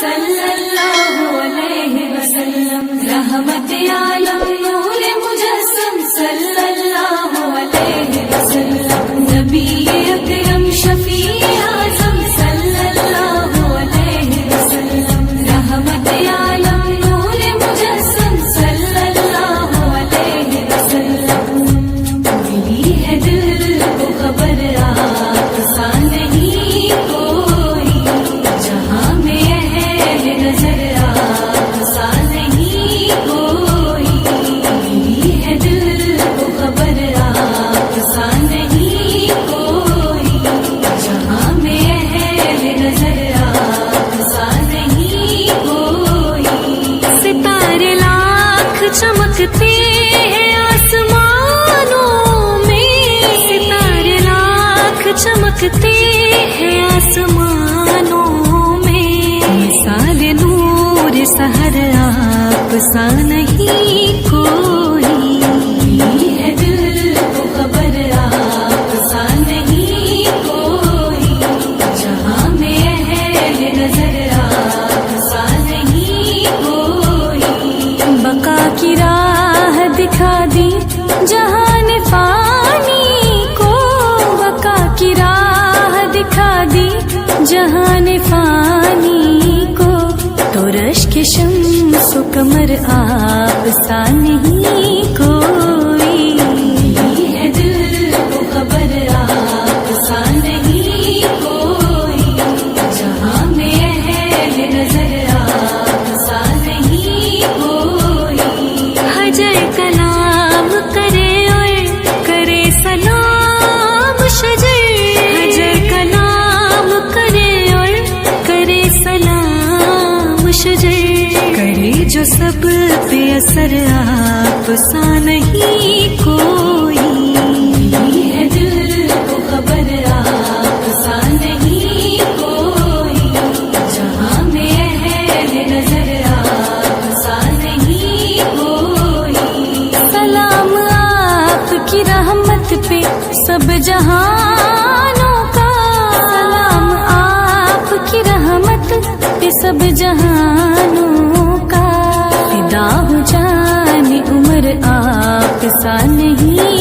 صلی اللہ علیہ وسلم، رحمت عالم نور مجسم صلی اللہ علیہ وسلم، نبی اکرم شفیع اعظم صلی اللہ علیہ وسلم، رحمت عالم نور مجسم صلی اللہ علیہ وسلم، ملی ہے دل کو خبر آپ سا نہیں کوئی، جہاں میں ہے نظر آپ سا نہیں کوئی، ملی ہے دل کو خبر آپ سا نہیں کوئی، جہاں میں ہے نظر آپ سا نہیں کوئی، ستارے لاکھ چمکتے ہیں آسمانوں میں، ستارے لاکھ چمکتے ہیں آسمانوں میں، مثال نور سحر آپ سا نہیں کوئی، ملی ہے دل کو خبر آپ سا نہیں کوئی، جہاں میں ہے نظر آپ سا نہیں کوئی، بقا کی راہ دکھا دی جہان فانی کو، بقا کی راہ دکھا دی جہان فانی کو، تو رشک شمس و قمر آپ سا نہیں کوئی، ملی ہے دل کو خبر آپ سا نہیں کوئی، جہاں میں ہے نظر آپ سا نہیں کوئی، حجر کلام کرے اور کرے سلام شجر، حجر کلام کرے اور کرے سلام شجر، کرے جو سب پہ اثر آپ سا نہیں کوئی، ملی ہے دل کو خبر آپ سا نہیں کوئی، جہاں میں ہے نظر آپ سا نہیں کوئی، سلام آپ کی رحمت پہ سب جہانوں کا، سلام آپ کی رحمت پہ سب جہانوں کا، فدا ہو جان عمر آپ سا نہیں